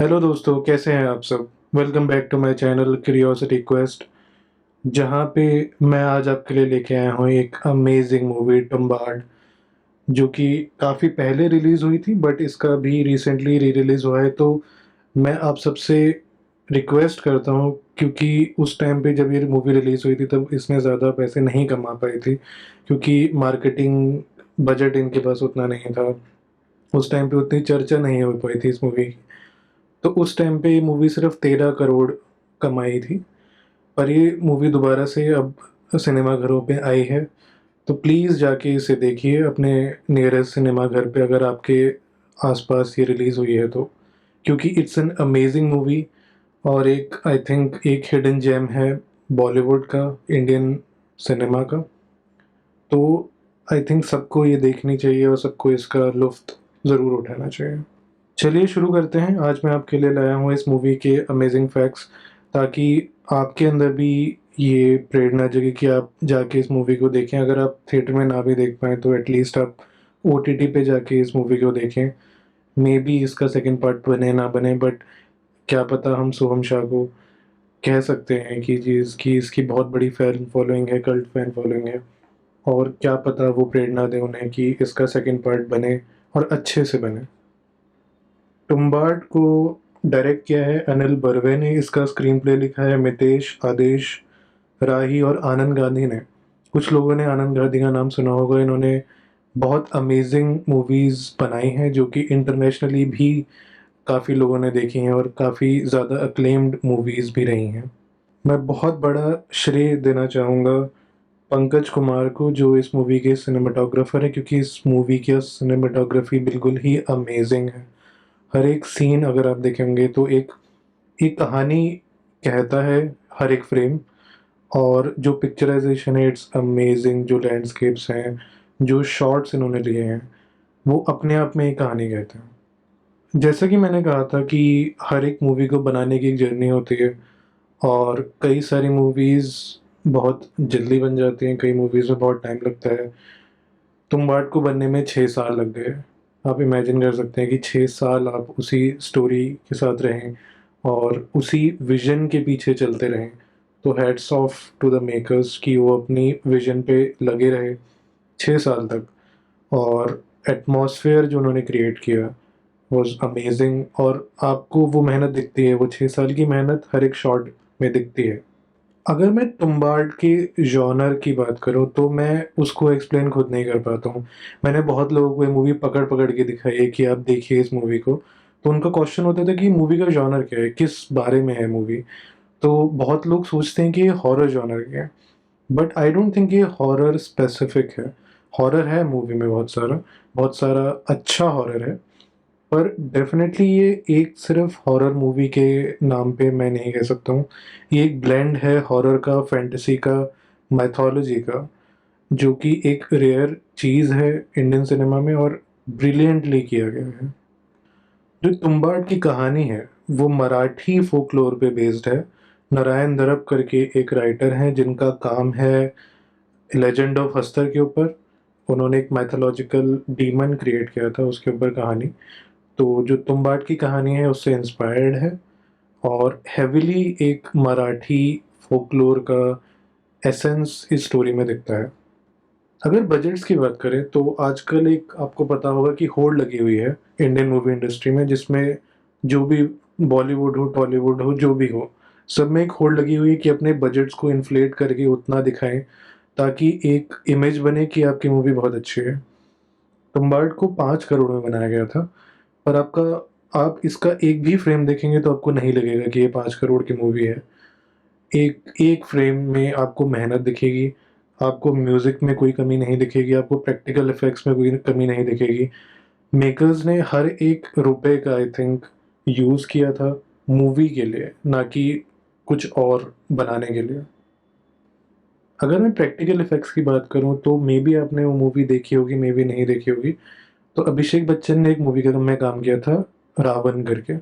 Hello दोस्तों, कैसे हैं आप सब। Welcome back to my channel curiosity quest, जहां पे मैं आज आपके लिए लेके आया हूँ एक अमेजिंग मूवी टुम्बाड, जो कि काफ़ी पहले रिलीज़ हुई थी बट इसका भी रिसेंटली री रिलीज़ हुआ है। तो मैं आप सबसे रिक्वेस्ट करता हूँ, क्योंकि उस टाइम पे जब ये मूवी रिलीज़ हुई थी तब इसने ज़्यादा पैसे नहीं कमा पाई थी, क्योंकि मार्केटिंग बजट इनके पास उतना नहीं था। उस टाइम पे उतनी चर्चा नहीं हो पाई थी इस मूवी की। तो उस टाइम पे ये मूवी सिर्फ 13 करोड़ कमाई थी। पर ये मूवी दोबारा से अब सिनेमा घरों पे आई है। तो प्लीज़ जाके इसे देखिए अपने नियरेस्ट सिनेमा घर पे, अगर आपके आसपास ये रिलीज़ हुई है तो, क्योंकि इट्स एन अमेजिंग मूवी। और एक आई थिंक एक हिडन जेम है बॉलीवुड का, इंडियन सिनेमा का। तो आई थिंक सबको ये देखनी चाहिए और सबको इसका लुफ्त ज़रूर उठाना चाहिए। चलिए शुरू करते हैं। आज मैं आपके लिए लाया हूँ इस मूवी के अमेजिंग फैक्ट्स, ताकि आपके अंदर भी ये प्रेरणा जगे कि आप जाके इस मूवी को देखें। अगर आप थिएटर में ना भी देख पाएँ तो एटलीस्ट आप ओटीटी पे जाके इस मूवी को देखें। मे बी इसका सेकंड पार्ट बने ना बने, बट क्या पता हम शुभम शाह को कह सकते हैं कि जी इसकी इसकी बहुत बड़ी फैन फॉलोइंग है, कल्ट फैन फॉलोइंग है। और क्या पता वो प्रेरणा दे उन्हें कि इसका सेकंड पार्ट बने और अच्छे से बने। तुम्बाड को डायरेक्ट किया है अनिल बर्वे ने। इसका स्क्रीन प्ले लिखा है मितेश, आदेश राही और आनंद गांधी ने। कुछ लोगों ने आनंद गांधी का नाम सुना होगा। इन्होंने बहुत अमेजिंग मूवीज़ बनाई हैं जो कि इंटरनेशनली भी काफ़ी लोगों ने देखी हैं और काफ़ी ज़्यादा अक्लेम्ड मूवीज़ भी रही हैं। मैं बहुत बड़ा श्रेय देना चाहूँगा पंकज कुमार को, जो इस मूवी के सिनेमाटोग्राफर है, क्योंकि इस मूवी की सिनेमाटोग्राफी बिल्कुल ही अमेजिंग है। हर एक सीन अगर आप देखेंगे तो एक एक कहानी कहता है, हर एक फ्रेम। और जो पिक्चराइजेशन है इट्स अमेजिंग। जो लैंडस्केप्स हैं, जो शॉट्स इन्होंने लिए हैं, वो अपने आप में एक कहानी कहते हैं। जैसा कि मैंने कहा था कि हर एक मूवी को बनाने की एक जर्नी होती है, और कई सारी मूवीज़ बहुत जल्दी बन जाती हैं, कई मूवीज़ में बहुत टाइम लगता है। तुम्बाड को बनने में 6 साल लग गए। आप इमेजिन कर सकते हैं कि 6 साल आप उसी स्टोरी के साथ रहें और उसी विजन के पीछे चलते रहें। तो hats off to the makers कि वो अपनी विजन पे लगे रहे 6 साल तक। और एटमॉस्फेयर जो उन्होंने क्रिएट किया वाज अमेजिंग, और आपको वो मेहनत दिखती है, वो 6 साल की मेहनत हर एक शॉट में दिखती है। अगर मैं तुम्बाड के जॉनर की बात करूँ तो मैं उसको एक्सप्लेन खुद नहीं कर पाता हूँ। मैंने बहुत लोगों को ये मूवी पकड़ पकड़ के दिखाई है कि आप देखिए इस मूवी को। तो उनका क्वेश्चन होता था कि मूवी का जॉनर क्या है, किस बारे में है मूवी। तो बहुत लोग सोचते हैं कि ये हॉरर जॉनर का है, बट आई डोंट थिंक ये हॉरर स्पेसिफिक है। हॉरर है मूवी में बहुत सारा अच्छा हॉरर है। पर डेफिनेटली ये एक सिर्फ हॉरर मूवी के नाम पे मैं नहीं कह सकता हूँ। ये एक ब्लेंड है हॉरर का, फैंटेसी का, माइथोलॉजी का, जो कि एक रेयर चीज़ है इंडियन सिनेमा में और ब्रिलियंटली किया गया है। जो तुम्बाड की कहानी है वो मराठी फोकलोर पे बेस्ड है। नारायण दरब करके एक राइटर हैं जिनका काम है लेजेंड ऑफ हस्तर के ऊपर। उन्होंने एक मैथोलॉजिकल डीमन क्रिएट किया था, उसके ऊपर कहानी। तो जो तुम्बाड की कहानी है उससे इंस्पायर्ड है, और हेविली एक मराठी फोकलोर का एसेंस इस स्टोरी में दिखता है। अगर बजट्स की बात करें तो आजकल एक आपको पता होगा कि होड़ लगी हुई है इंडियन मूवी इंडस्ट्री में, जिसमें जो भी बॉलीवुड हो, टॉलीवुड हो, जो भी हो, सब में एक होड़ लगी हुई है कि अपने बजट्स को इन्फ्लेट करके उतना दिखाएं ताकि एक इमेज बने कि आपकी मूवी बहुत अच्छी है। तुम्बाड को 5 करोड़ में बनाया गया था, पर आप इसका एक भी फ्रेम देखेंगे तो आपको नहीं लगेगा कि ये 5 करोड़ की मूवी है। एक एक फ्रेम में आपको मेहनत दिखेगी, आपको म्यूजिक में कोई कमी नहीं दिखेगी, आपको प्रैक्टिकल इफेक्ट्स में कोई कमी नहीं दिखेगी। मेकर्स ने हर एक रुपए का आई थिंक यूज़ किया था मूवी के लिए, ना कि कुछ और बनाने के लिए। अगर मैं प्रैक्टिकल इफेक्ट्स की बात करूं तो मे बी आपने वो मूवी देखी होगी, मे बी नहीं देखी होगी। तो अभिषेक बच्चन ने एक मूवी में काम किया था, रावण करके।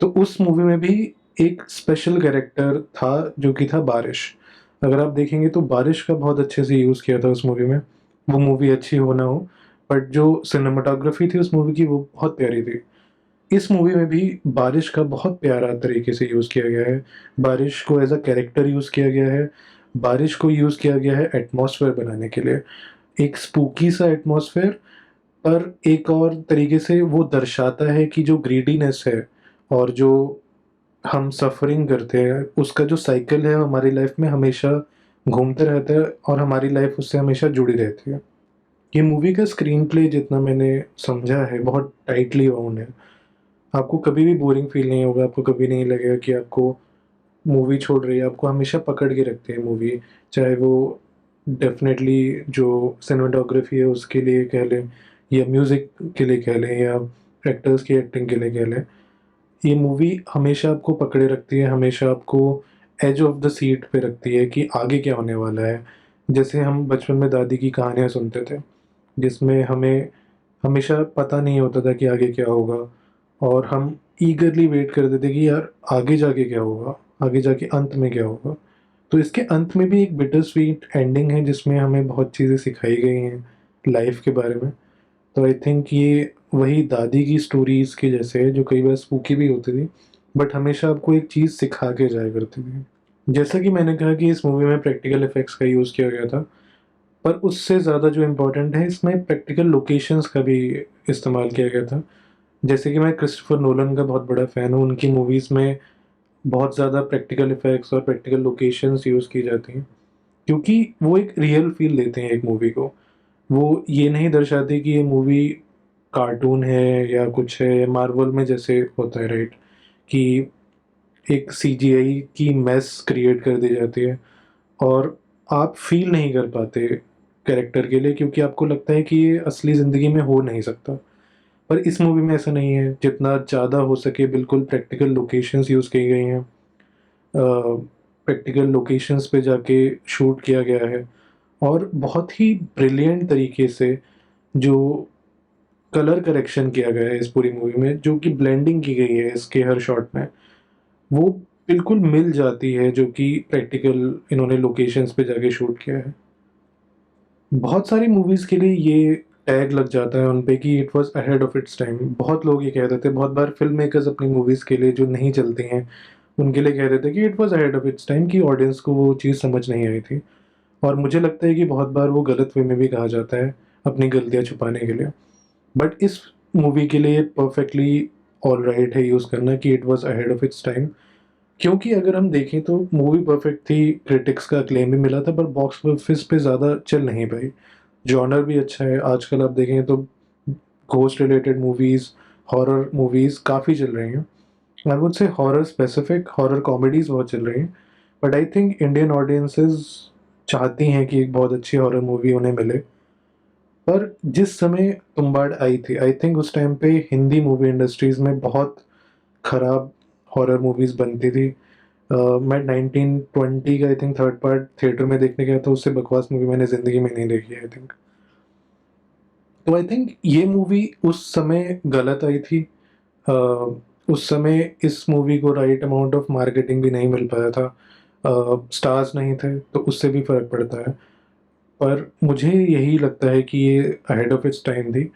तो उस मूवी में भी एक स्पेशल कैरेक्टर था जो कि था बारिश। अगर आप देखेंगे तो बारिश का बहुत अच्छे से यूज़ किया था उस मूवी में। वो मूवी अच्छी हो ना हो, बट जो सिनेमाटोग्राफी थी उस मूवी की वो बहुत प्यारी थी। इस मूवी में भी बारिश का बहुत प्यारा तरीके से यूज़ किया गया है। बारिश को एज़ अ कैरेक्टर यूज़ किया गया है। बारिश को यूज़ किया गया है एटमॉस्फेयर बनाने के लिए। एक स्पूकी सा एटमॉस्फेयर, पर एक और तरीके से वो दर्शाता है कि जो ग्रीडीनेस है और जो हम सफ़रिंग करते हैं, उसका जो साइकिल है हमारी लाइफ़ में हमेशा घूमता रहता है और हमारी लाइफ़ उससे हमेशा जुड़ी रहती है। ये मूवी का स्क्रीन प्ले जितना मैंने समझा है बहुत टाइटली बाउंड है। आपको कभी भी बोरिंग फ़ील नहीं होगा, आपको कभी नहीं लगेगा कि आपको मूवी छोड़ रही है, आपको हमेशा पकड़ के रखती है मूवी। चाहे वो डेफ़िनेटली जो सिनेमेटोग्राफ़ी है उसके लिए कह लें या म्यूज़िक के लिए कह लें या एक्टर्स की एक्टिंग के लिए कह लें। ये मूवी हमेशा आपको पकड़े रखती है, हमेशा आपको एज ऑफ द सीट पे रखती है कि आगे क्या होने वाला है। जैसे हम बचपन में दादी की कहानियाँ सुनते थे, जिसमें हमें हमेशा पता नहीं होता था कि आगे क्या होगा और हम ईगरली वेट करते थे कि यार आगे जाके क्या होगा, आगे जाके अंत में क्या होगा। तो इसके अंत में भी एक बिटर स्वीट एंडिंग है जिसमें हमें बहुत चीज़ें सिखाई गई हैं लाइफ के बारे में। तो आई थिंक ये वही दादी की स्टोरीज़ के जैसे है जो कई बार स्पूकी भी होती थी, बट हमेशा आपको एक चीज़ सिखा के जाया करती थी। जैसा कि मैंने कहा कि इस मूवी में प्रैक्टिकल इफ़ेक्ट्स का यूज़ किया गया था, पर उससे ज़्यादा जो इम्पोर्टेंट है इसमें प्रैक्टिकल लोकेशंस का भी इस्तेमाल किया गया था। जैसे कि मैं क्रिस्टोफर नोलन का बहुत बड़ा फ़ैन हूँ, उनकी मूवीज़ में बहुत ज़्यादा प्रैक्टिकल इफ़ेक्ट्स और प्रैक्टिकल लोकेशंस यूज़ की जाती हैं, क्योंकि वो एक रियल फ़ील देते हैं एक मूवी को। वो ये नहीं दर्शाते कि ये मूवी कार्टून है या कुछ है, मार्वल में जैसे होता है राइट, कि एक सीजीआई की मेस क्रिएट कर दी जाती है और आप फ़ील नहीं कर पाते कैरेक्टर के लिए क्योंकि आपको लगता है कि ये असली ज़िंदगी में हो नहीं सकता। पर इस मूवी में ऐसा नहीं है, जितना ज़्यादा हो सके बिल्कुल प्रैक्टिकल लोकेशंस यूज़ की गई हैं। प्रैक्टिकल लोकेशंस पे जाके शूट किया गया है और बहुत ही ब्रिलियंट तरीके से जो कलर करेक्शन किया गया है इस पूरी मूवी में, जो कि ब्लेंडिंग की गई है इसके हर शॉट में, वो बिल्कुल मिल जाती है जो कि प्रैक्टिकल इन्होंने लोकेशंस पे जाके शूट किया है। बहुत सारी मूवीज़ के लिए ये टैग लग जाता है उन पे कि it was ahead of its time. बहुत लोग ये कह देते हैं, बहुत बार फ़िल्म मेकर्स अपनी मूवीज़ के लिए जो नहीं चलती हैं, उनके लिए कह देते हैं कि it was ahead of its time, कि ऑडियंस को वो चीज़ समझ नहीं आई थी। और मुझे लगता है कि बहुत बार वो गलत वे में भी कहा जाता है, अपनी गलतियाँ छुपाने के लिए। बट इस मूवी के लिए परफेक्टली ऑलराइट है यूज़ करना कि it was ahead of its time, क्योंकि अगर हम देखें तो मूवी परफेक्ट थी, क्रिटिक्स का acclaim भी मिला था, पर बॉक्स ऑफिस पे ज़्यादा चल नहीं पाई। जॉनर भी अच्छा है, आजकल आप देखें तो ghost related movies, horror movies काफ़ी चल रही हैं। I would say horror specific, horror comedies बहुत चल रही हैं, but I think Indian audiences चाहती हैं कि एक बहुत अच्छी हॉरर मूवी उन्हें मिले। पर जिस समय तुम्बाड़ आई थी, आई थिंक उस टाइम पे हिंदी मूवी इंडस्ट्रीज़ में बहुत खराब हॉरर मूवीज़ बनती थी। मैं 1920 का I think third part theatre में देखने गया था, उससे बकवास मूवी मैंने ज़िंदगी में नहीं देखी है आई थिंक। तो आई थिंक ये मूवी उस समय गलत आई थी। अ, उस समय इस मूवी को राइट अमाउंट ऑफ मार्केटिंग भी नहीं मिल पाया था। स्टार्स नहीं थे, तो उससे भी फ़र्क पड़ता है। पर मुझे यही लगता है कि ये अहेड ऑफ इट्स टाइम थी।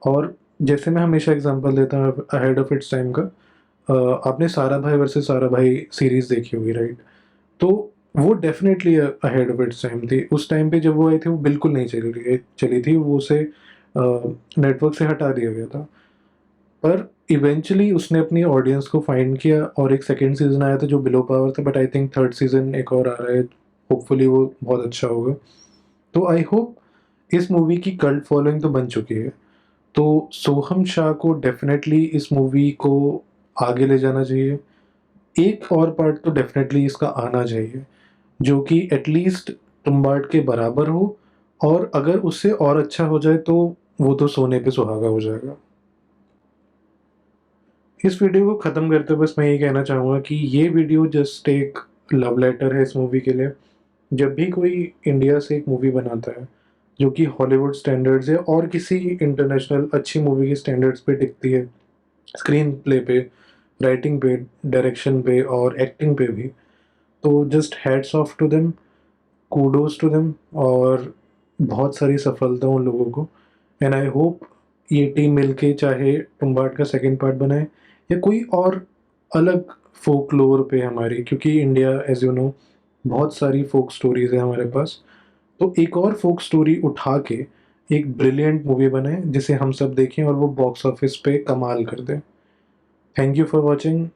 और जैसे मैं हमेशा एग्ज़ाम्पल देता हूँ अहेड ऑफ इट्स टाइम का, आपने सारा भाई वर्सेस सारा भाई सीरीज़ देखी होगी राइट? तो वो definitely ahead of its time थी। उस टाइम पे जब वो आई थी वो बिल्कुल नहीं चली थी, वो उसे नेटवर्क से हटा दिया गया था। पर इवेंचुअली उसने अपनी ऑडियंस को फाइंड किया और एक सेकंड सीज़न आया था जो बिलो पावर था, but I think third season एक और आ रहा है, होपफुली वो बहुत अच्छा होगा। तो आई होप, इस मूवी की कल्ट फॉलोइंग तो बन चुकी है। तो सोहम शाह को डेफ़िनेटली इस मूवी को आगे ले जाना चाहिए। एक और पार्ट तो डेफ़िनेटली इसका आना चाहिए, जो कि एटलीस्ट तुम्बाड़ के बराबर हो, और अगर उससे और अच्छा हो जाए तो वो तो सोने पे सुहागा हो जाएगा। इस वीडियो को ख़त्म करते हुए बस मैं ये कहना चाहूँगा कि ये वीडियो जस्ट एक लव लेटर है इस मूवी के लिए। जब भी कोई इंडिया से एक मूवी बनाता है, जो कि हॉलीवुड स्टैंडर्ड्स या और किसी इंटरनेशनल अच्छी मूवी के स्टैंडर्ड्स पे टिकती है, स्क्रीन प्ले पे, राइटिंग पे, डायरेक्शन पे और एक्टिंग पे भी, तो just hats off to them, kudos to them, और बहुत सारी सफलता उन लोगों को। एंड आई होप ये टीम मिलके चाहे तुम्बाड का सेकंड पार्ट बनाए या कोई और अलग फ़ोकलोर पे हमारी, क्योंकि इंडिया एज़ यू नो बहुत सारी फ़ोक स्टोरीज़ हैं हमारे पास। तो एक और फ़ोक स्टोरी उठा के एक ब्रिलियंट मूवी बनाएँ जिसे हम सब देखें और वो बॉक्स ऑफिस पे कमाल कर दे। Thank you for watching.